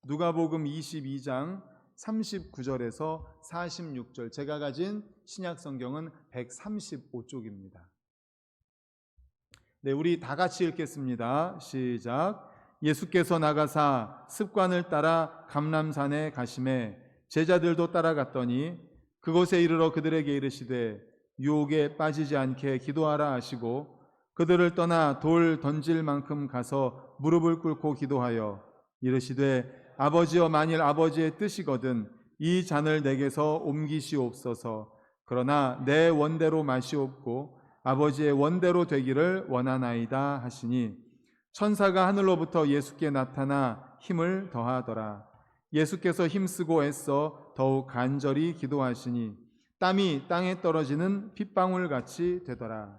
누가복음 22장 39절에서 46절. 제가 가진 신약 성경은 135쪽입니다. 네, 우리 다 같이 읽겠습니다. 시작. 예수께서 나가사 습관을 따라 감람산에 가시매 제자들도 따라갔더니 그곳에 이르러 그들에게 이르시되 유혹에 빠지지 않게 기도하라 하시고 그들을 떠나 돌 던질 만큼 가서 무릎을 꿇고 기도하여 이르시되 아버지여, 만일 아버지의 뜻이거든 이 잔을 내게서 옮기시옵소서. 그러나 내 원대로 마시옵고 아버지의 원대로 되기를 원하나이다 하시니 천사가 하늘로부터 예수께 나타나 힘을 더하더라. 예수께서 힘쓰고 애써 더욱 간절히 기도하시니 땀이 땅에 떨어지는 핏방울같이 되더라.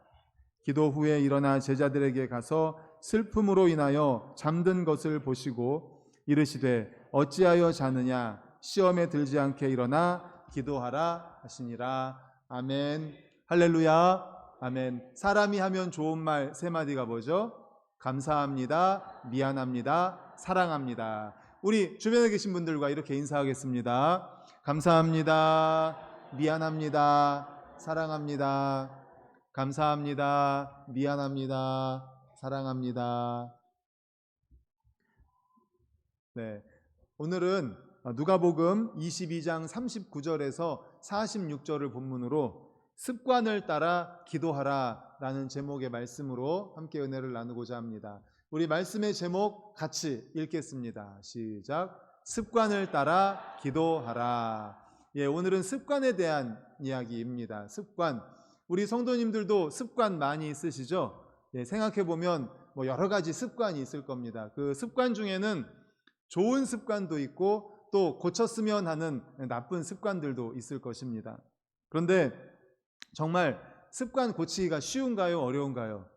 기도 후에 일어나 제자들에게 가서 슬픔으로 인하여 잠든 것을 보시고 이르시되 어찌하여 자느냐, 시험에 들지 않게 일어나 기도하라 하시니라. 아멘. 할렐루야. 아멘. 사람이 하면 좋은 말 세 마디가 뭐죠? 감사합니다, 미안합니다, 사랑합니다. 우리 주변에 계신 분들과 이렇게 인사하겠습니다. 감사합니다, 미안합니다, 사랑합니다. 감사합니다, 미안합니다, 사랑합니다. 네, 오늘은 누가복음 22장 39절에서 46절을 본문으로 습관을 따라 기도하라 라는 제목의 말씀으로 함께 은혜를 나누고자 합니다. 우리 말씀의 제목 같이 읽겠습니다. 시작. 습관을 따라 기도하라. 예, 오늘은 습관에 대한 이야기입니다. 습관. 우리 성도님들도 습관 많이 있으시죠? 예, 생각해보면 뭐 여러 가지 습관이 있을 겁니다. 그 습관 중에는 좋은 습관도 있고 또 고쳤으면 하는 나쁜 습관들도 있을 것입니다. 그런데 정말 습관 고치기가 쉬운가요? 어려운가요?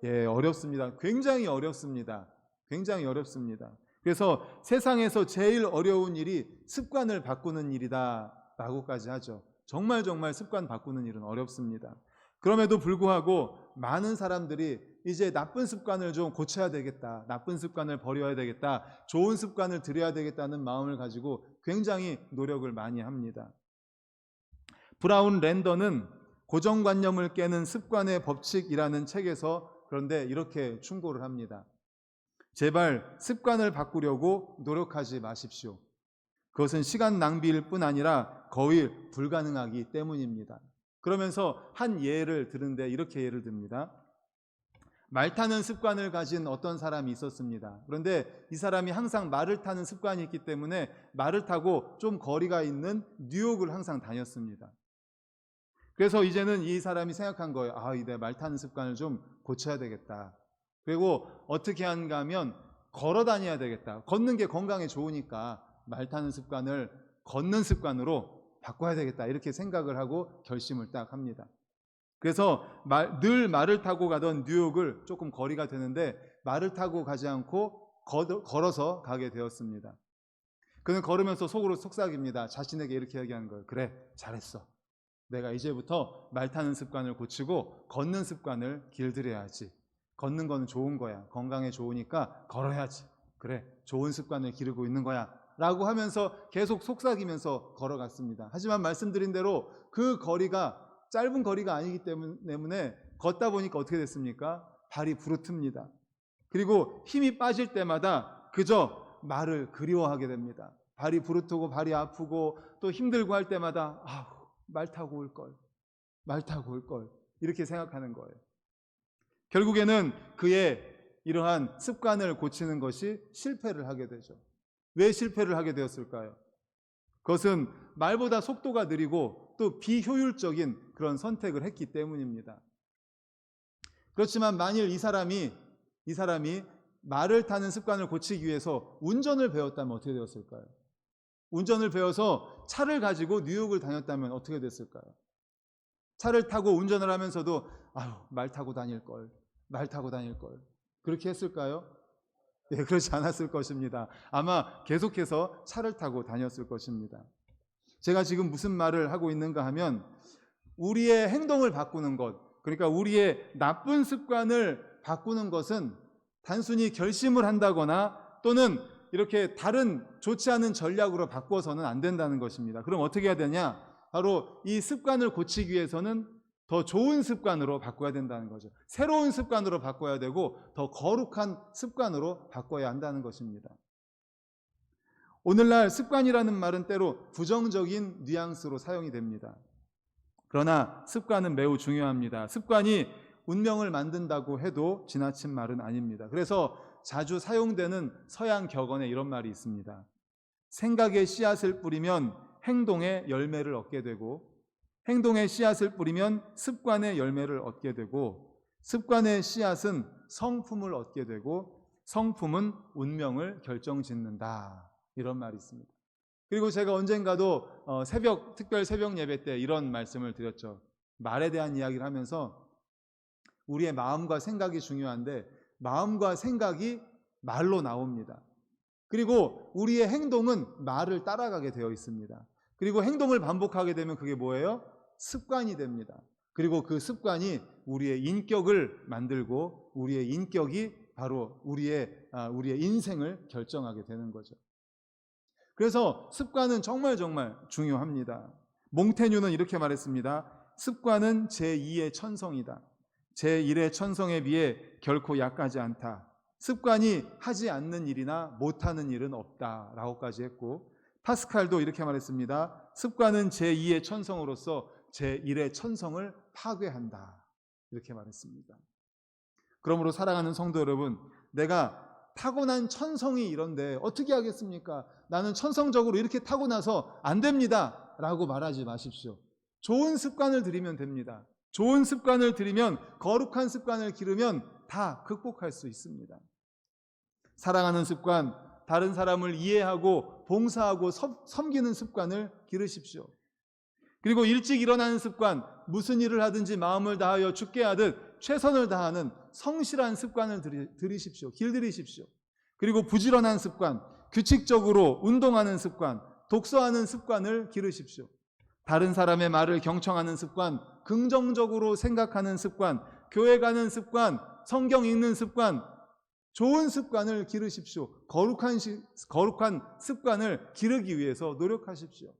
예, 어렵습니다. 굉장히 어렵습니다. 굉장히 어렵습니다. 그래서 세상에서 제일 어려운 일이 습관을 바꾸는 일이다 라고까지 하죠. 정말 습관 바꾸는 일은 어렵습니다. 그럼에도 불구하고 많은 사람들이 이제 나쁜 습관을 좀 고쳐야 되겠다, 나쁜 습관을 버려야 되겠다, 좋은 습관을 들여야 되겠다는 마음을 가지고 굉장히 노력을 많이 합니다. 브라운 랜던은 고정관념을 깨는 습관의 법칙이라는 책에서 그런데 이렇게 충고를 합니다. 제발 습관을 바꾸려고 노력하지 마십시오. 그것은 시간 낭비일 뿐 아니라 거의 불가능하기 때문입니다. 그러면서 한 예를 드는데 이렇게 예를 듭니다. 말 타는 습관을 가진 어떤 사람이 있었습니다. 그런데 이 사람이 항상 말을 타는 습관이 있기 때문에 말을 타고 좀 거리가 있는 뉴욕을 항상 다녔습니다. 그래서 이제는 이 사람이 생각한 거예요. 내가 말 타는 습관을 좀 고쳐야 되겠다. 그리고 어떻게 하는가 하면 걸어 다녀야 되겠다. 걷는 게 건강에 좋으니까 말 타는 습관을 걷는 습관으로 바꿔야 되겠다. 이렇게 생각을 하고 결심을 딱 합니다. 그래서 늘 말을 타고 가던 뉴욕을 조금 거리가 되는데 말을 타고 가지 않고 걸어서 가게 되었습니다. 그는 걸으면서 속으로 속삭입니다. 자신에게 이렇게 얘기하는 거예요. 그래, 잘했어. 내가 이제부터 말 타는 습관을 고치고 걷는 습관을 길들여야지. 걷는 건 좋은 거야. 건강에 좋으니까 걸어야지. 그래, 좋은 습관을 기르고 있는 거야. 라고 하면서 계속 속삭이면서 걸어갔습니다. 하지만 말씀드린 대로 그 거리가 짧은 거리가 아니기 때문에 걷다 보니까 어떻게 됐습니까? 발이 부르틉니다. 그리고 힘이 빠질 때마다 그저 말을 그리워하게 됩니다. 발이 부르트고 발이 아프고 또 힘들고 할 때마다 말 타고 올 걸 이렇게 생각하는 거예요. 결국에는 그의 이러한 습관을 고치는 것이 실패를 하게 되죠. 왜 실패를 하게 되었을까요? 그것은 말보다 속도가 느리고 또 비효율적인 그런 선택을 했기 때문입니다. 그렇지만 만일 이 사람이 말을 타는 습관을 고치기 위해서 운전을 배웠다면 어떻게 되었을까요? 운전을 배워서 차를 가지고 뉴욕을 다녔다면 어떻게 됐을까요? 차를 타고 운전을 하면서도 말 타고 다닐 걸 그렇게 했을까요? 네, 그렇지 않았을 것입니다. 아마 계속해서 차를 타고 다녔을 것입니다. 제가 지금 무슨 말을 하고 있는가 하면 우리의 행동을 바꾸는 것, 그러니까 우리의 나쁜 습관을 바꾸는 것은 단순히 결심을 한다거나 또는 이렇게 다른 좋지 않은 전략으로 바꿔서는 안 된다는 것입니다. 그럼 어떻게 해야 되냐? 바로 이 습관을 고치기 위해서는 더 좋은 습관으로 바꿔야 된다는 거죠. 새로운 습관으로 바꿔야 되고 더 거룩한 습관으로 바꿔야 한다는 것입니다. 오늘날 습관이라는 말은 때로 부정적인 뉘앙스로 사용이 됩니다. 그러나 습관은 매우 중요합니다. 습관이 운명을 만든다고 해도 지나친 말은 아닙니다. 그래서 자주 사용되는 서양 격언에 이런 말이 있습니다. 생각의 씨앗을 뿌리면 행동의 열매를 얻게 되고, 행동의 씨앗을 뿌리면 습관의 열매를 얻게 되고, 습관의 씨앗은 성품을 얻게 되고, 성품은 운명을 결정짓는다. 이런 말이 있습니다. 그리고 제가 언젠가도 특별 새벽 예배 때 이런 말씀을 드렸죠. 말에 대한 이야기를 하면서 우리의 마음과 생각이 중요한데 마음과 생각이 말로 나옵니다. 그리고 우리의 행동은 말을 따라가게 되어 있습니다. 그리고 행동을 반복하게 되면 그게 뭐예요? 습관이 됩니다. 그리고 그 습관이 우리의 인격을 만들고 우리의 인격이 바로 우리의 인생을 결정하게 되는 거죠. 그래서 습관은 정말 중요합니다. 몽테뉴는 이렇게 말했습니다. 습관은 제2의 천성이다. 제1의 천성에 비해 결코 약하지 않다. 습관이 하지 않는 일이나 못하는 일은 없다라고까지 했고, 파스칼도 이렇게 말했습니다. 습관은 제2의 천성으로서 제1의 천성을 파괴한다. 이렇게 말했습니다. 그러므로 사랑하는 성도 여러분, 내가 타고난 천성이 이런데 어떻게 하겠습니까? 나는 천성적으로 이렇게 타고나서 안 됩니다 라고 말하지 마십시오. 좋은 습관을 들이면 됩니다. 좋은 습관을 들이면, 거룩한 습관을 기르면 다 극복할 수 있습니다. 사랑하는 습관, 다른 사람을 이해하고 봉사하고 섬기는 습관을 기르십시오. 그리고 일찍 일어나는 습관, 무슨 일을 하든지 마음을 다하여 죽게 하듯 최선을 다하는 성실한 습관을 들이십시오. 길들이십시오. 그리고 부지런한 습관, 규칙적으로 운동하는 습관, 독서하는 습관을 기르십시오. 다른 사람의 말을 경청하는 습관, 긍정적으로 생각하는 습관, 교회 가는 습관, 성경 읽는 습관, 좋은 습관을 기르십시오. 거룩한 습관을 기르기 위해서 노력하십시오.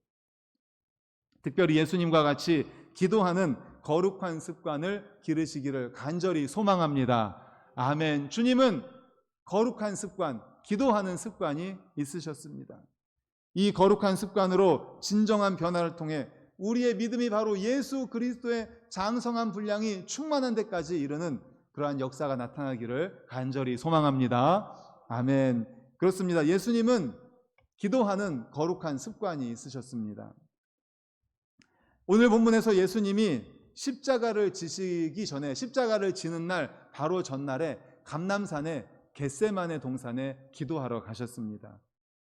특별히 예수님과 같이 기도하는 거룩한 습관을 기르시기를 간절히 소망합니다. 아멘. 주님은 거룩한 습관, 기도하는 습관이 있으셨습니다. 이 거룩한 습관으로 진정한 변화를 통해 우리의 믿음이 바로 예수 그리스도의 장성한 분량이 충만한 데까지 이르는 그러한 역사가 나타나기를 간절히 소망합니다. 아멘. 그렇습니다. 예수님은 기도하는 거룩한 습관이 있으셨습니다. 오늘 본문에서 예수님이 십자가를 지시기 전에, 십자가를 지는 날 바로 전날에 감람산에 겟세마네 동산에 기도하러 가셨습니다.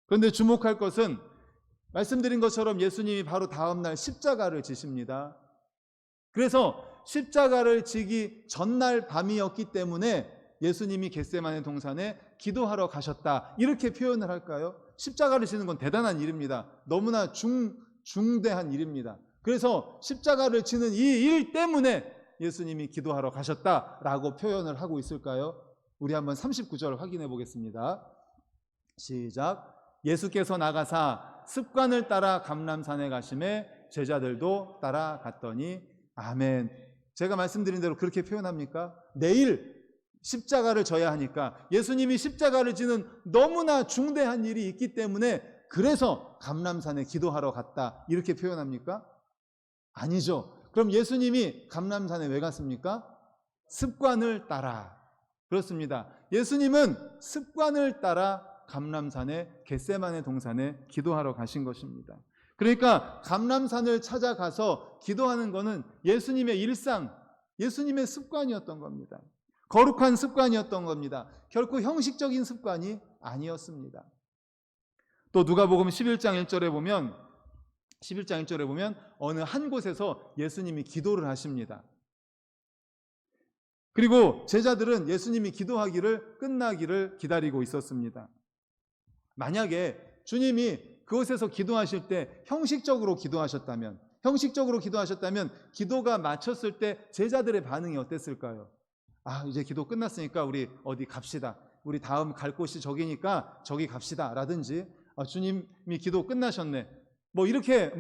그런데 주목할 것은 말씀드린 것처럼 예수님이 바로 다음 날 십자가를 지십니다. 그래서 십자가를 지기 전날 밤이었기 때문에 예수님이 겟세마네 동산에 기도하러 가셨다, 이렇게 표현을 할까요? 십자가를 지는 건 대단한 일입니다. 너무나 중대한 일입니다. 그래서 십자가를 지는 이 일 때문에 예수님이 기도하러 가셨다라고 표현을 하고 있을까요? 우리 한번 39절 확인해 보겠습니다. 시작. 예수께서 나가사 습관을 따라 감람산에 가심에 제자들도 따라갔더니. 아멘. 제가 말씀드린 대로 그렇게 표현합니까? 내일 십자가를 져야 하니까, 예수님이 십자가를 지는 너무나 중대한 일이 있기 때문에 그래서 감람산에 기도하러 갔다, 이렇게 표현합니까? 아니죠. 그럼 예수님이 감람산에 왜 갔습니까? 습관을 따라. 그렇습니다. 예수님은 습관을 따라 감람산에 겟세마네 동산에 기도하러 가신 것입니다. 그러니까 감람산을 찾아가서 기도하는 것은 예수님의 일상, 예수님의 습관이었던 겁니다. 거룩한 습관이었던 겁니다. 결코 형식적인 습관이 아니었습니다. 또 누가복음 11장 1절에 보면 어느 한 곳에서 예수님이 기도를 하십니다. 그리고 제자들은 예수님이 기도하기를 끝나기를 기다리고 있었습니다. 만약에 주님이 그곳에서 기도하실 때 형식적으로 기도하셨다면 기도가 마쳤을 때 제자들의 반응이 어땠을까요? 아, 이제 기도 끝났으니까 우리 어디 갑시다. 우리 다음 갈 곳이 저기니까 저기 갑시다 라든지, 주님이 기도 끝나셨네, 이렇게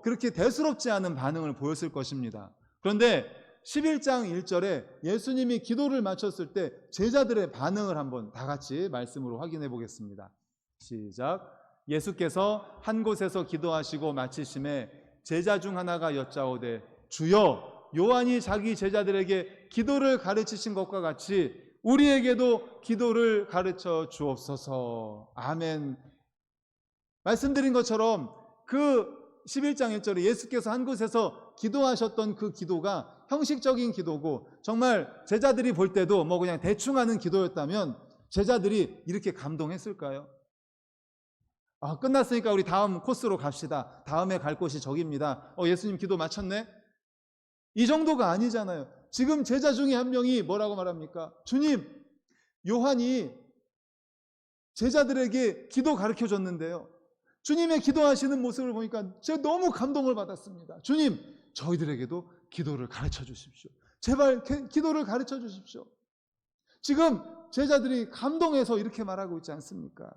그렇게 대수롭지 않은 반응을 보였을 것입니다. 그런데 11장 1절에 예수님이 기도를 마쳤을 때 제자들의 반응을 한번 다 같이 말씀으로 확인해 보겠습니다. 시작. 예수께서 한 곳에서 기도하시고 마치심에 제자 중 하나가 여짜오되 주여, 요한이 자기 제자들에게 기도를 가르치신 것과 같이 우리에게도 기도를 가르쳐 주옵소서. 아멘. 말씀드린 것처럼 그 11장 1절에 예수께서 한 곳에서 기도하셨던 그 기도가 형식적인 기도고, 정말 제자들이 볼 때도 그냥 대충 하는 기도였다면 제자들이 이렇게 감동했을까요? 끝났으니까 우리 다음 코스로 갑시다. 다음에 갈 곳이 저기입니다. 예수님 기도 마쳤네? 이 정도가 아니잖아요. 지금 제자 중에 한 명이 뭐라고 말합니까? 주님, 요한이 제자들에게 기도 가르쳐 줬는데요, 주님의 기도하시는 모습을 보니까 제가 너무 감동을 받았습니다. 주님, 저희들에게도 기도를 가르쳐 주십시오. 제발 기도를 가르쳐 주십시오. 지금 제자들이 감동해서 이렇게 말하고 있지 않습니까?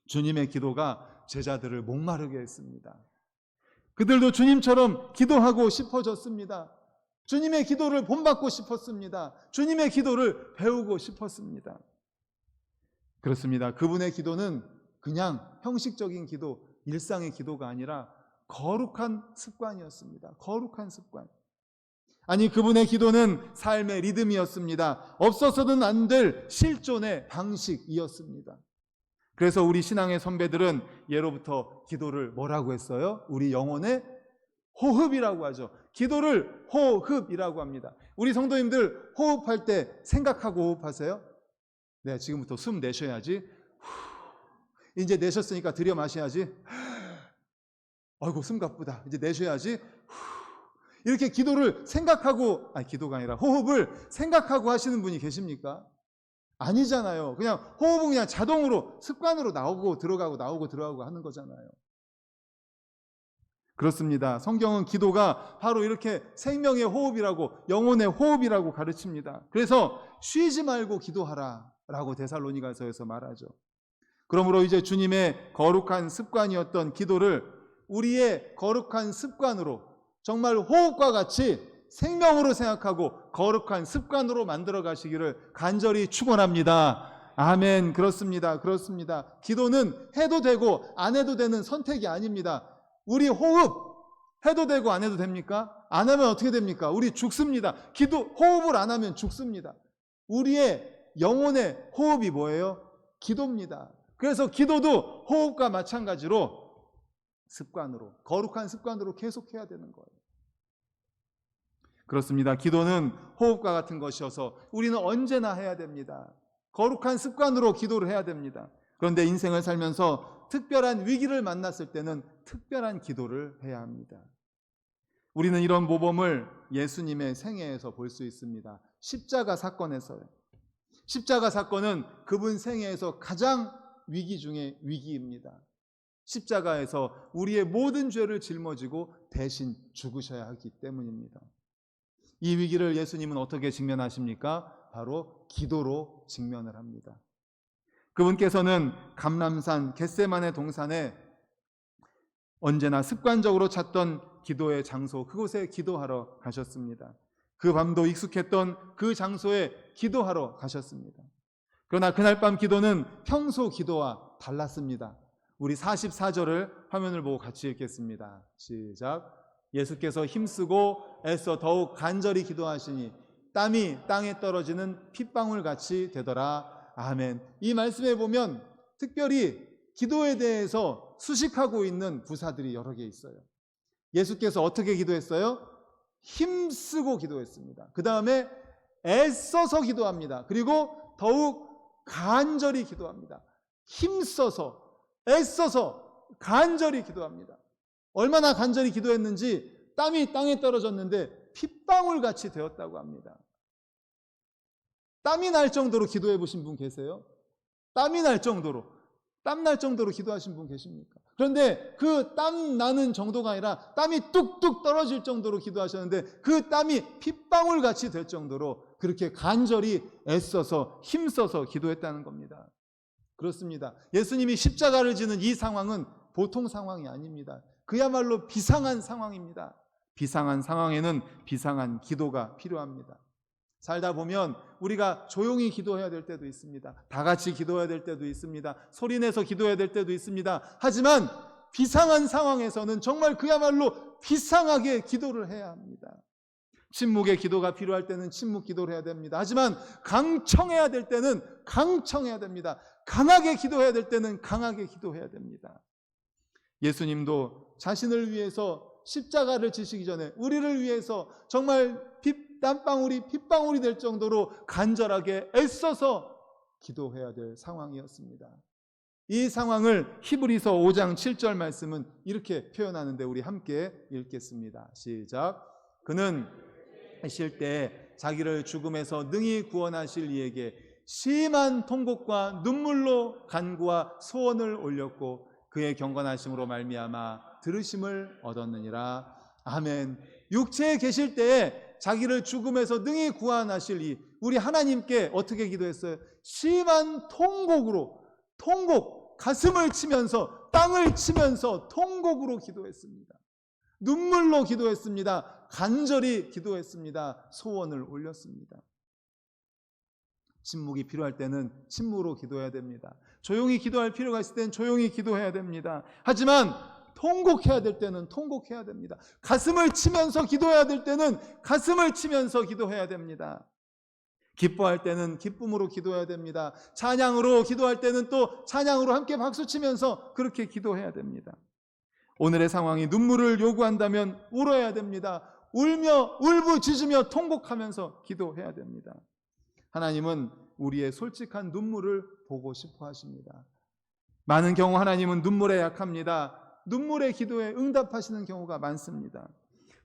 주님의 기도가 제자들을 목마르게 했습니다. 그들도 주님처럼 기도하고 싶어졌습니다. 주님의 기도를 본받고 싶었습니다. 주님의 기도를 배우고 싶었습니다. 그렇습니다. 그분의 기도는 그냥 형식적인 기도, 일상의 기도가 아니라 거룩한 습관이었습니다. 거룩한 습관. 아니, 그분의 기도는 삶의 리듬이었습니다. 없어서는 안 될 실존의 방식이었습니다. 그래서 우리 신앙의 선배들은 예로부터 기도를 뭐라고 했어요? 우리 영혼의 호흡이라고 하죠. 기도를 호흡이라고 합니다. 우리 성도님들 호흡할 때 생각하고 호흡하세요? 네, 지금부터 숨 내쉬어야지. 이제 내셨으니까 들여 마셔야지. 아이고, 숨 가쁘다. 이제 내쉬어야지. 이렇게 기도를 생각하고, 기도가 아니라 호흡을 생각하고 하시는 분이 계십니까? 아니잖아요. 그냥 호흡은 그냥 자동으로 습관으로 나오고 들어가고 나오고 들어가고 하는 거잖아요. 그렇습니다. 성경은 기도가 바로 이렇게 생명의 호흡이라고, 영혼의 호흡이라고 가르칩니다. 그래서 쉬지 말고 기도하라 라고 데살로니가서에서 말하죠. 그러므로 이제 주님의 거룩한 습관이었던 기도를 우리의 거룩한 습관으로, 정말 호흡과 같이 생명으로 생각하고 거룩한 습관으로 만들어 가시기를 간절히 축원합니다. 아멘. 그렇습니다. 그렇습니다. 기도는 해도 되고 안 해도 되는 선택이 아닙니다. 우리 호흡 해도 되고 안 해도 됩니까? 안 하면 어떻게 됩니까? 우리 죽습니다. 호흡을 안 하면 죽습니다. 우리의 영혼의 호흡이 뭐예요? 기도입니다. 그래서 기도도 호흡과 마찬가지로 습관으로, 거룩한 습관으로 계속해야 되는 거예요. 그렇습니다. 기도는 호흡과 같은 것이어서 우리는 언제나 해야 됩니다. 거룩한 습관으로 기도를 해야 됩니다. 그런데 인생을 살면서 특별한 위기를 만났을 때는 특별한 기도를 해야 합니다. 우리는 이런 모범을 예수님의 생애에서 볼 수 있습니다. 십자가 사건에서요. 십자가 사건은 그분 생애에서 가장 위기 중의 위기입니다. 십자가에서 우리의 모든 죄를 짊어지고 대신 죽으셔야 하기 때문입니다. 이 위기를 예수님은 어떻게 직면하십니까? 바로 기도로 직면을 합니다. 그분께서는 감람산 겟세마네 동산에 언제나 습관적으로 찾던 기도의 장소, 그곳에 기도하러 가셨습니다. 그 밤도 익숙했던 그 장소에 기도하러 가셨습니다. 그러나 그날 밤 기도는 평소 기도와 달랐습니다. 우리 44절을 화면을 보고 같이 읽겠습니다. 시작. 예수께서 힘쓰고 애써 더욱 간절히 기도하시니 땀이 땅에 떨어지는 핏방울같이 되더라. 아멘. 이 말씀에 보면 특별히 기도에 대해서 수식하고 있는 부사들이 여러 개 있어요. 예수께서 어떻게 기도했어요? 힘쓰고 기도했습니다. 그 다음에 애써서 기도합니다. 그리고 더욱 간절히 기도합니다. 힘써서, 애써서, 간절히 기도합니다. 얼마나 간절히 기도했는지 땀이 땅에 떨어졌는데 핏방울같이 되었다고 합니다. 땀이 날 정도로 기도해 보신 분 계세요? 땀이 날 정도로. 땀날 정도로 기도하신 분 계십니까? 그런데 그 땀 나는 정도가 아니라 땀이 뚝뚝 떨어질 정도로 기도하셨는데 그 땀이 핏방울 같이 될 정도로 그렇게 간절히 애써서 힘써서 기도했다는 겁니다. 그렇습니다. 예수님이 십자가를 지는 이 상황은 보통 상황이 아닙니다. 그야말로 비상한 상황입니다. 비상한 상황에는 비상한 기도가 필요합니다. 살다 보면 우리가 조용히 기도해야 될 때도 있습니다. 다 같이 기도해야 될 때도 있습니다. 소리내서 기도해야 될 때도 있습니다. 하지만 비상한 상황에서는 정말 그야말로 비상하게 기도를 해야 합니다. 침묵의 기도가 필요할 때는 침묵 기도를 해야 됩니다. 하지만 강청해야 될 때는 강청해야 됩니다. 강하게 기도해야 될 때는 강하게 기도해야 됩니다. 예수님도 자신을 위해서 십자가를 지시기 전에 우리를 위해서 정말 땀방울이 핏방울이 될 정도로 간절하게 애써서 기도해야 될 상황이었습니다. 이 상황을 히브리서 5장 7절 말씀은 이렇게 표현하는데 우리 함께 읽겠습니다. 시작. 그는 하실 때 자기를 죽음에서 능히 구원하실 이에게 심한 통곡과 눈물로 간구와 소원을 올렸고 그의 경건하심으로 말미암아 들으심을 얻었느니라. 아멘. 육체에 계실 때에 자기를 죽음에서 능히 구원하실 이 우리 하나님께 어떻게 기도했어요? 심한 통곡으로 가슴을 치면서 땅을 치면서 통곡으로 기도했습니다. 눈물로 기도했습니다. 간절히 기도했습니다. 소원을 올렸습니다. 침묵이 필요할 때는 침묵으로 기도해야 됩니다. 조용히 기도할 필요가 있을 때는 조용히 기도해야 됩니다. 하지만 통곡해야 될 때는 통곡해야 됩니다. 가슴을 치면서 기도해야 될 때는 가슴을 치면서 기도해야 됩니다. 기뻐할 때는 기쁨으로 기도해야 됩니다. 찬양으로 기도할 때는 또 찬양으로 함께 박수치면서 그렇게 기도해야 됩니다. 오늘의 상황이 눈물을 요구한다면 울어야 됩니다. 울며 울부짖으며 통곡하면서 기도해야 됩니다. 하나님은 우리의 솔직한 눈물을 보고 싶어 하십니다. 많은 경우 하나님은 눈물에 약합니다. 눈물의 기도에 응답하시는 경우가 많습니다.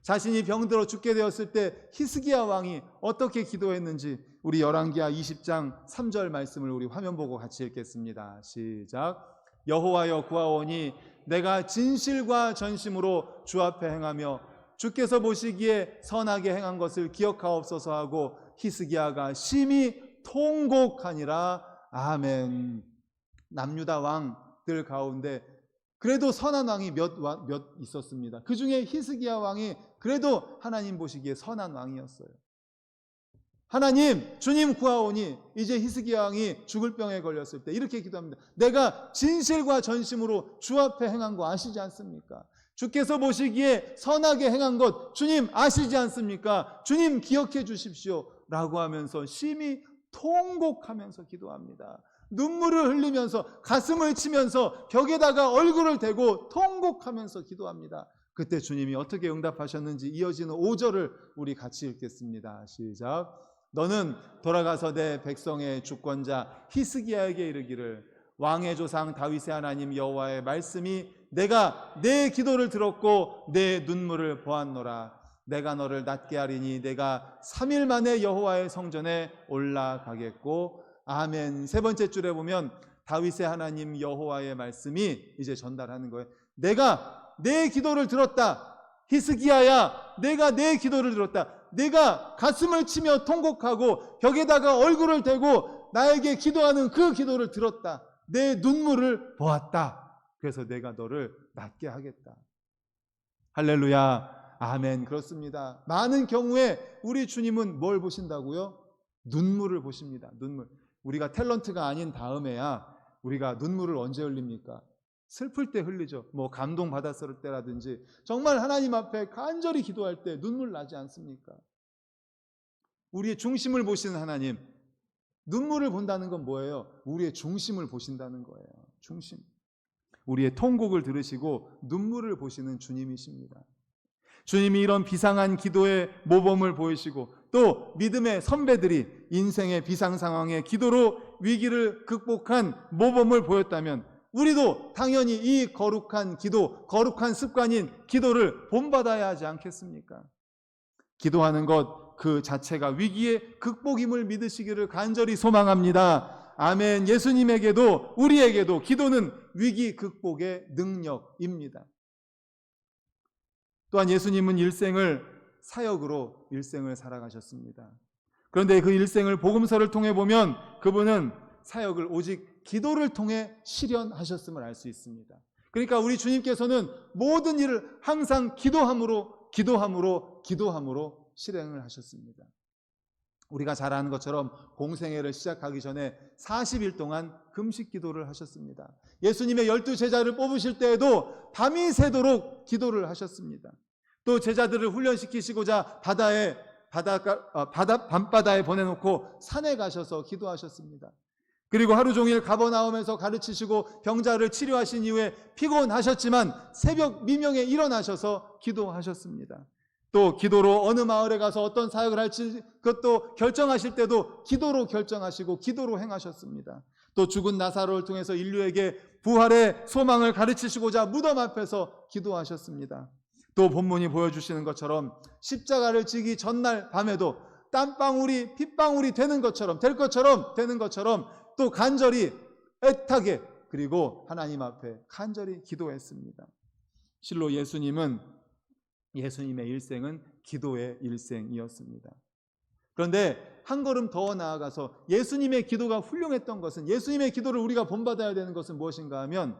자신이 병들어 죽게 되었을 때 히스기야 왕이 어떻게 기도했는지 우리 열왕기하 20장 3절 말씀을 우리 화면 보고 같이 읽겠습니다. 시작. 여호와여 구하오니 내가 진실과 전심으로 주 앞에 행하며 주께서 보시기에 선하게 행한 것을 기억하옵소서 하고 히스기야가 심히 통곡하니라. 아멘. 남유다 왕들 가운데 그래도 선한 왕이 몇 있었습니다. 그 중에 히스기야 왕이 그래도 하나님 보시기에 선한 왕이었어요. 하나님, 주님 구하오니 이제 히스기야 왕이 죽을 병에 걸렸을 때 이렇게 기도합니다. 내가 진실과 전심으로 주 앞에 행한 거 아시지 않습니까? 주께서 보시기에 선하게 행한 것 주님 아시지 않습니까? 주님 기억해 주십시오 라고 하면서 심히 통곡하면서 기도합니다. 눈물을 흘리면서 가슴을 치면서 벽에다가 얼굴을 대고 통곡하면서 기도합니다. 그때 주님이 어떻게 응답하셨는지 이어지는 5절을 우리 같이 읽겠습니다. 시작. 너는 돌아가서 내 백성의 주권자 히스기야에게 이르기를 왕의 조상 다윗의 하나님 여호와의 말씀이 내가 내 기도를 들었고 내 눈물을 보았노라. 내가 너를 낫게 하리니 내가 3일 만에 여호와의 성전에 올라가겠고. 아멘. 세 번째 줄에 보면 다윗의 하나님 여호와의 말씀이 이제 전달하는 거예요. 내가 내 기도를 들었다. 히스기야야, 내가 내 기도를 들었다. 내가 가슴을 치며 통곡하고 벽에다가 얼굴을 대고 나에게 기도하는 그 기도를 들었다. 내 눈물을 보았다. 그래서 내가 너를 낫게 하겠다. 할렐루야. 아멘. 그렇습니다. 많은 경우에 우리 주님은 뭘 보신다고요? 눈물을 보십니다. 눈물. 우리가 탤런트가 아닌 다음에야 우리가 눈물을 언제 흘립니까? 슬플 때 흘리죠. 뭐 감동 받았을 때라든지 정말 하나님 앞에 간절히 기도할 때 눈물 나지 않습니까? 우리의 중심을 보시는 하나님, 눈물을 본다는 건 뭐예요? 우리의 중심을 보신다는 거예요. 중심. 우리의 통곡을 들으시고 눈물을 보시는 주님이십니다. 주님이 이런 비상한 기도의 모범을 보이시고 또 믿음의 선배들이 인생의 비상 상황에 기도로 위기를 극복한 모범을 보였다면 우리도 당연히 이 거룩한 기도, 거룩한 습관인 기도를 본받아야 하지 않겠습니까? 기도하는 것 그 자체가 위기의 극복임을 믿으시기를 간절히 소망합니다. 아멘. 예수님에게도 우리에게도 기도는 위기 극복의 능력입니다. 또한 예수님은 일생을 사역으로 일생을 살아가셨습니다. 그런데 그 일생을 복음서를 통해 보면 그분은 사역을 오직 기도를 통해 실현하셨음을 알 수 있습니다. 그러니까 우리 주님께서는 모든 일을 항상 기도함으로 실행을 하셨습니다. 우리가 잘 아는 것처럼 공생애를 시작하기 전에 40일 동안 금식 기도를 하셨습니다. 예수님의 12제자를 뽑으실 때에도 밤이 새도록 기도를 하셨습니다. 또 제자들을 훈련시키시고자 밤바다에 보내놓고 산에 가셔서 기도하셨습니다. 그리고 하루 종일 가버나움에서 가르치시고 병자를 치료하신 이후에 피곤하셨지만 새벽 미명에 일어나셔서 기도하셨습니다. 또 기도로 어느 마을에 가서 어떤 사역을 할지 그것도 결정하실 때도 기도로 결정하시고 기도로 행하셨습니다. 또 죽은 나사로를 통해서 인류에게 부활의 소망을 가르치시고자 무덤 앞에서 기도하셨습니다. 또 본문이 보여주시는 것처럼 십자가를 지기 전날 밤에도 땀방울이 핏방울이 되는 것처럼 또 간절히 애타게 그리고 하나님 앞에 간절히 기도했습니다. 실로 예수님의 일생은 기도의 일생이었습니다. 그런데 한 걸음 더 나아가서 예수님의 기도가 훌륭했던 것은, 예수님의 기도를 우리가 본받아야 되는 것은 무엇인가 하면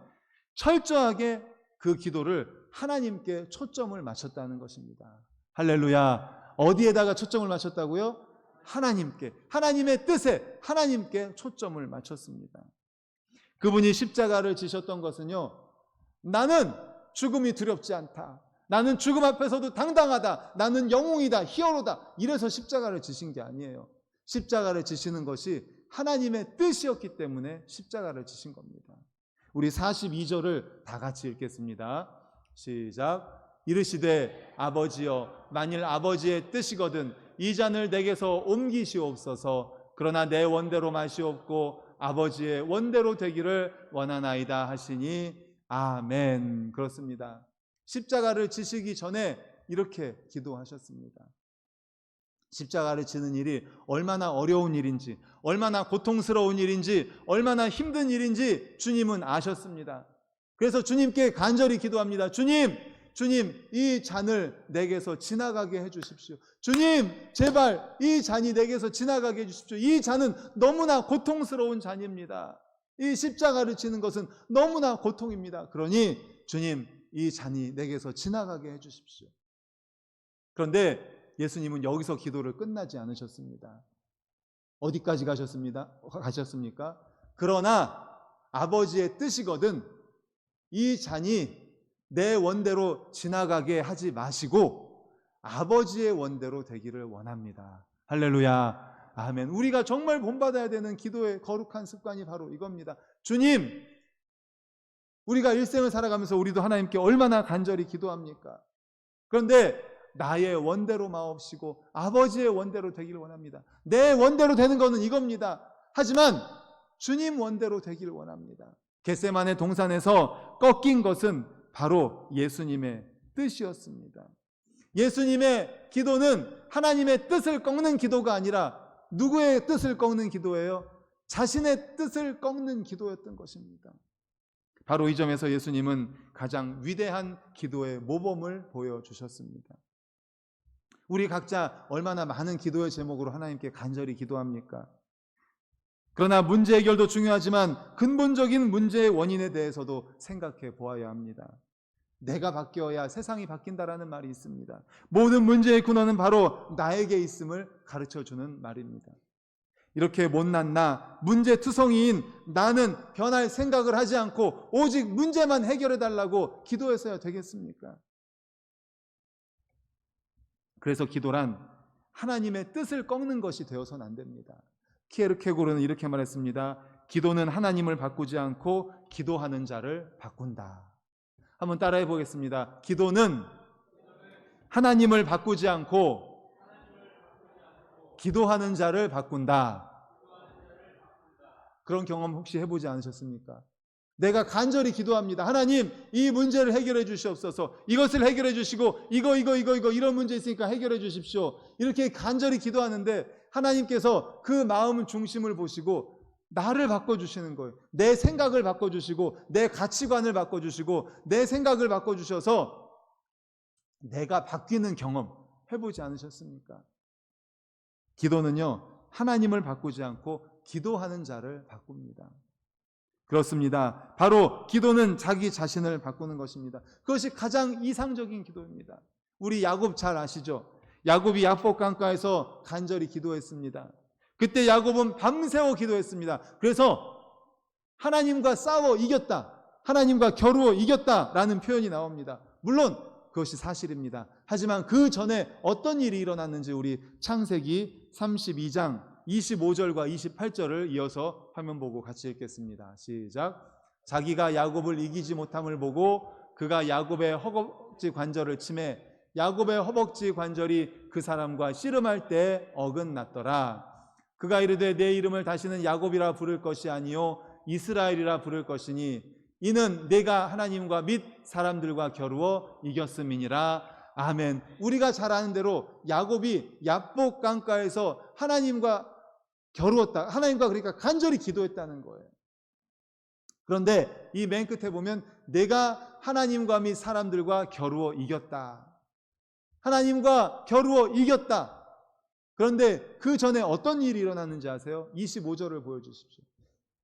철저하게 그 기도를 하나님께 초점을 맞췄다는 것입니다. 할렐루야. 어디에다가 초점을 맞췄다고요? 하나님께, 하나님의 뜻에, 하나님께 초점을 맞췄습니다. 그분이 십자가를 지셨던 것은요, 나는 죽음이 두렵지 않다, 나는 죽음 앞에서도 당당하다, 나는 영웅이다, 히어로다, 이래서 십자가를 지신 게 아니에요. 십자가를 지시는 것이 하나님의 뜻이었기 때문에 십자가를 지신 겁니다. 우리 42절을 다 같이 읽겠습니다. 시작. 이르시되 아버지여, 만일 아버지의 뜻이거든 이 잔을 내게서 옮기시옵소서. 그러나 내 원대로 마시옵고 아버지의 원대로 되기를 원하나이다 하시니 아멘. 그렇습니다. 십자가를 지시기 전에 이렇게 기도하셨습니다. 십자가를 지는 일이 얼마나 어려운 일인지, 얼마나 고통스러운 일인지, 얼마나 힘든 일인지 주님은 아셨습니다. 그래서 주님께 간절히 기도합니다. 주님, 이 잔을 내게서 지나가게 해주십시오. 주님, 제발 이 잔이 내게서 지나가게 해주십시오. 이 잔은 너무나 고통스러운 잔입니다. 이 십자가를 지는 것은 너무나 고통입니다. 그러니 주님, 이 잔이 내게서 지나가게 해주십시오. 그런데 예수님은 여기서 기도를 끝나지 않으셨습니다. 어디까지 가셨습니까? 그러나 아버지의 뜻이거든 이 잔이 내 원대로 지나가게 하지 마시고 아버지의 원대로 되기를 원합니다. 할렐루야. 아멘. 우리가 정말 본받아야 되는 기도의 거룩한 습관이 바로 이겁니다. 주님, 우리가 일생을 살아가면서 우리도 하나님께 얼마나 간절히 기도합니까? 그런데 나의 원대로 마옵시고 아버지의 원대로 되기를 원합니다. 내 원대로 되는 것은 이겁니다. 하지만 주님 원대로 되기를 원합니다. 겟세마네 동산에서 꺾인 것은 바로 예수님의 뜻이었습니다. 예수님의 기도는 하나님의 뜻을 꺾는 기도가 아니라 누구의 뜻을 꺾는 기도예요? 자신의 뜻을 꺾는 기도였던 것입니다. 바로 이 점에서 예수님은 가장 위대한 기도의 모범을 보여주셨습니다. 우리 각자 얼마나 많은 기도의 제목으로 하나님께 간절히 기도합니까? 그러나 문제 해결도 중요하지만 근본적인 문제의 원인에 대해서도 생각해 보아야 합니다. 내가 바뀌어야 세상이 바뀐다라는 말이 있습니다. 모든 문제의 근원은 바로 나에게 있음을 가르쳐주는 말입니다. 이렇게 못난 나, 문제투성이인 나는 변할 생각을 하지 않고 오직 문제만 해결해달라고 기도했어야 되겠습니까? 그래서 기도란 하나님의 뜻을 꺾는 것이 되어서는 안 됩니다. 키에르케고르는 이렇게 말했습니다. 기도는 하나님을 바꾸지 않고 기도하는 자를 바꾼다. 한번 따라해 보겠습니다. 기도는 하나님을 바꾸지 않고 기도하는 자를 바꾼다. 그런 경험 혹시 해보지 않으셨습니까? 내가 간절히 기도합니다. 하나님, 이 문제를 해결해 주시옵소서. 이것을 해결해 주시고 이거 이런 문제 있으니까 해결해 주십시오. 이렇게 간절히 기도하는데 하나님께서 그 마음 중심을 보시고 나를 바꿔주시는 거예요. 내 생각을 바꿔주시고 내 가치관을 바꿔주시고 내 생각을 바꿔주셔서 내가 바뀌는 경험 해보지 않으셨습니까? 기도는요, 하나님을 바꾸지 않고 기도하는 자를 바꿉니다. 그렇습니다. 바로 기도는 자기 자신을 바꾸는 것입니다. 그것이 가장 이상적인 기도입니다. 우리 야곱 잘 아시죠? 야곱이 야복 강가에서 간절히 기도했습니다. 그때 야곱은 밤새워 기도했습니다. 그래서 하나님과 싸워 이겼다, 하나님과 겨루어 이겼다라는 표현이 나옵니다. 물론 그것이 사실입니다. 하지만 그 전에 어떤 일이 일어났는지 우리 창세기 32장 25절과 28절을 이어서 화면 보고 같이 읽겠습니다. 시작. 자기가 야곱을 이기지 못함을 보고 그가 야곱의 허벅지 관절을 치매 야곱의 허벅지 관절이 그 사람과 씨름할 때 어긋났더라. 그가 이르되 내 이름을 다시는 야곱이라 부를 것이 아니요 이스라엘이라 부를 것이니 이는 내가 하나님과 및 사람들과 겨루어 이겼음이니라. 아멘. 우리가 잘 아는 대로 야곱이 야복 강가에서 하나님과 겨루었다. 하나님과 그러니까 간절히 기도했다는 거예요. 그런데 이 맨 끝에 보면 내가 하나님과 및 사람들과 겨루어 이겼다. 하나님과 겨루어 이겼다. 그런데 그 전에 어떤 일이 일어났는지 아세요? 25절을 보여주십시오.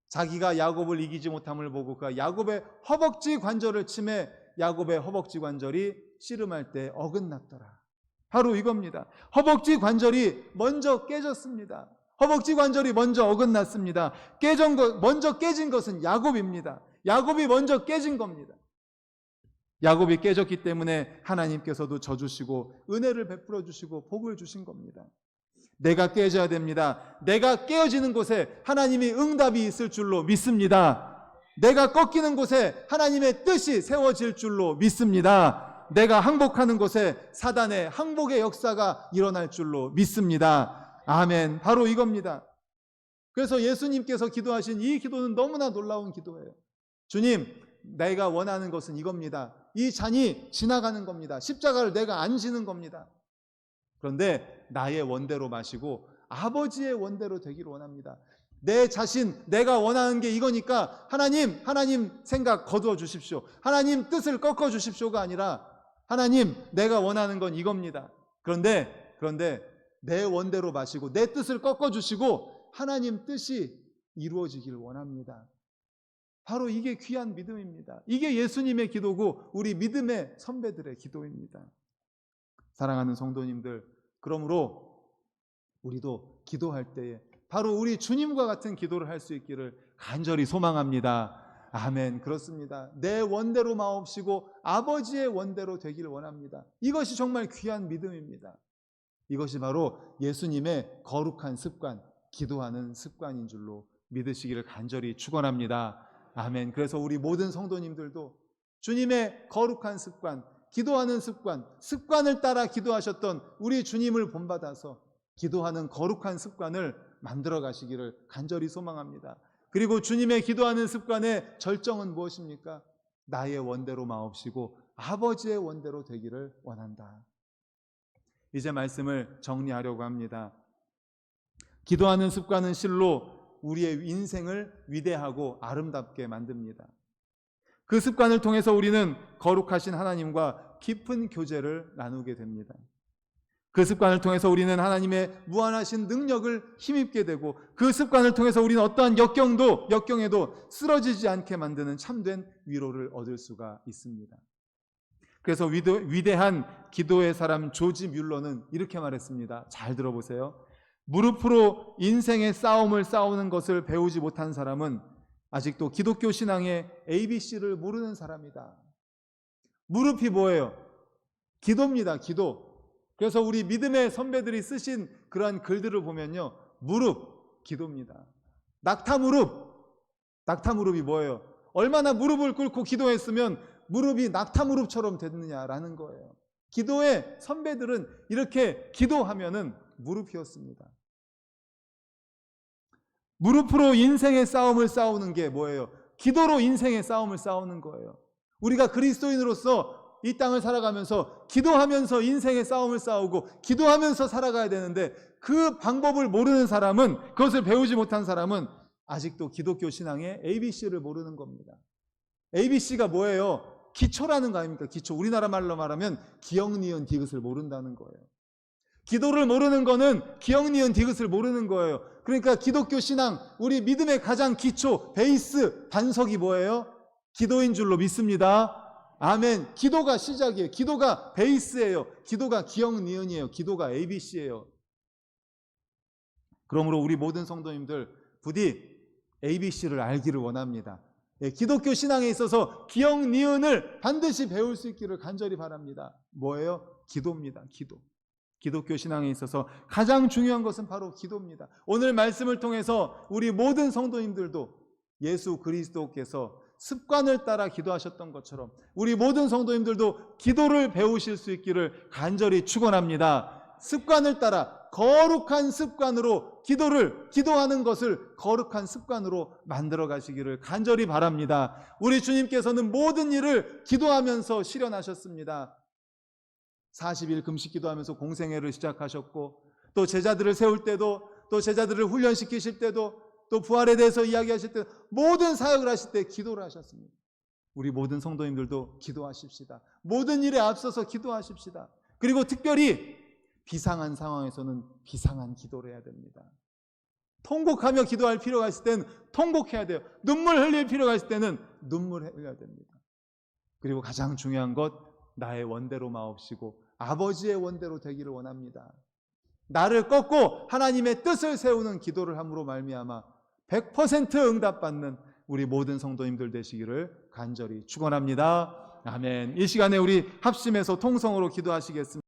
자기가 야곱을 이기지 못함을 보고 그가 야곱의 허벅지 관절을 치매 야곱의 허벅지 관절이 씨름할 때 어긋났더라. 바로 이겁니다. 허벅지 관절이 먼저 깨졌습니다. 허벅지 관절이 먼저 어긋났습니다. 먼저 깨진 것은 야곱입니다. 야곱이 먼저 깨진 겁니다. 야곱이 깨졌기 때문에 하나님께서도 져주시고 은혜를 베풀어 주시고 복을 주신 겁니다. 내가 깨져야 됩니다. 내가 깨어지는 곳에 하나님이 응답이 있을 줄로 믿습니다. 내가 꺾이는 곳에 하나님의 뜻이 세워질 줄로 믿습니다. 내가 항복하는 곳에 사단의 항복의 역사가 일어날 줄로 믿습니다. 아멘. 바로 이겁니다. 그래서 예수님께서 기도하신 이 기도는 너무나 놀라운 기도예요. 주님, 내가 원하는 것은 이겁니다. 이 잔이 지나가는 겁니다. 십자가를 내가 안 지는 겁니다. 그런데 나의 원대로 마시고 아버지의 원대로 되기를 원합니다. 내 자신, 내가 원하는 게 이거니까 하나님 생각 거두어 주십시오. 하나님 뜻을 꺾어 주십시오가 아니라 하나님, 내가 원하는 건 이겁니다. 그런데 내 원대로 마시고 내 뜻을 꺾어 주시고 하나님 뜻이 이루어지길 원합니다. 바로 이게 귀한 믿음입니다. 이게 예수님의 기도고 우리 믿음의 선배들의 기도입니다. 사랑하는 성도님들, 그러므로 우리도 기도할 때에 바로 우리 주님과 같은 기도를 할 수 있기를 간절히 소망합니다. 아멘. 그렇습니다. 내 원대로 마옵시고 아버지의 원대로 되기를 원합니다. 이것이 정말 귀한 믿음입니다. 이것이 바로 예수님의 거룩한 습관, 기도하는 습관인 줄로 믿으시기를 간절히 축원합니다. 아멘. 그래서 우리 모든 성도님들도 주님의 거룩한 습관, 기도하는 습관을 따라 기도하셨던 우리 주님을 본받아서 기도하는 거룩한 습관을 만들어 가시기를 간절히 소망합니다. 그리고 주님의 기도하는 습관의 절정은 무엇입니까? 나의 원대로 마옵시고 아버지의 원대로 되기를 원한다. 이제 말씀을 정리하려고 합니다. 기도하는 습관은 실로 우리의 인생을 위대하고 아름답게 만듭니다. 그 습관을 통해서 우리는 거룩하신 하나님과 깊은 교제를 나누게 됩니다. 그 습관을 통해서 우리는 하나님의 무한하신 능력을 힘입게 되고 그 습관을 통해서 우리는 어떠한 역경에도 쓰러지지 않게 만드는 참된 위로를 얻을 수가 있습니다. 그래서 위대한 기도의 사람 조지 뮬러는 이렇게 말했습니다. 잘 들어보세요. 무릎으로 인생의 싸움을 싸우는 것을 배우지 못한 사람은 아직도 기독교 신앙의 ABC를 모르는 사람이다. 무릎이 뭐예요? 기도입니다. 기도. 그래서 우리 믿음의 선배들이 쓰신 그러한 글들을 보면요, 무릎, 기도입니다. 낙타무릎이 뭐예요? 얼마나 무릎을 꿇고 기도했으면 무릎이 낙타무릎처럼 됐느냐라는 거예요. 기도의 선배들은 이렇게 기도하면은 무릎이었습니다. 무릎으로 인생의 싸움을 싸우는 게 뭐예요? 기도로 인생의 싸움을 싸우는 거예요. 우리가 그리스도인으로서 이 땅을 살아가면서 기도하면서 인생의 싸움을 싸우고 기도하면서 살아가야 되는데 그 방법을 모르는 사람은, 그것을 배우지 못한 사람은 아직도 기독교 신앙의 ABC를 모르는 겁니다. ABC가 뭐예요? 기초라는 거 아닙니까? 기초. 우리나라 말로 말하면 기역, 니은, 디귿을 모른다는 거예요. 기도를 모르는 거는 기역, 니은, 디귿을 모르는 거예요. 그러니까 기독교 신앙, 우리 믿음의 가장 기초, 베이스, 반석이 뭐예요? 기도인 줄로 믿습니다. 아멘. 기도가 시작이에요. 기도가 베이스예요. 기도가 기역, 니은이에요. 기도가 ABC예요. 그러므로 우리 모든 성도님들 부디 ABC를 알기를 원합니다. 기독교 신앙에 있어서 기역, 니은을 반드시 배울 수 있기를 간절히 바랍니다. 뭐예요? 기도입니다. 기도. 기독교 신앙에 있어서 가장 중요한 것은 바로 기도입니다. 오늘 말씀을 통해서 우리 모든 성도님들도 예수 그리스도께서 습관을 따라 기도하셨던 것처럼 우리 모든 성도님들도 기도를 배우실 수 있기를 간절히 축원합니다. 습관을 따라 거룩한 습관으로 기도하는 것을 거룩한 습관으로 만들어 가시기를 간절히 바랍니다. 우리 주님께서는 모든 일을 기도하면서 실현하셨습니다. 40일 금식 기도하면서 공생애를 시작하셨고, 또 제자들을 세울 때도, 또 제자들을 훈련시키실 때도, 또 부활에 대해서 이야기하실 때, 모든 사역을 하실 때 기도를 하셨습니다. 우리 모든 성도님들도 기도하십시다. 모든 일에 앞서서 기도하십시다. 그리고 특별히 비상한 상황에서는 비상한 기도를 해야 됩니다. 통곡하며 기도할 필요가 있을 때는 통곡해야 돼요. 눈물 흘릴 필요가 있을 때는 눈물 흘려야 됩니다. 그리고 가장 중요한 것, 나의 원대로 마옵시고 아버지의 원대로 되기를 원합니다. 나를 꺾고 하나님의 뜻을 세우는 기도를 함으로 말미암아 100% 응답받는 우리 모든 성도님들 되시기를 간절히 축원합니다. 아멘. 이 시간에 우리 합심해서 통성으로 기도하시겠습니다.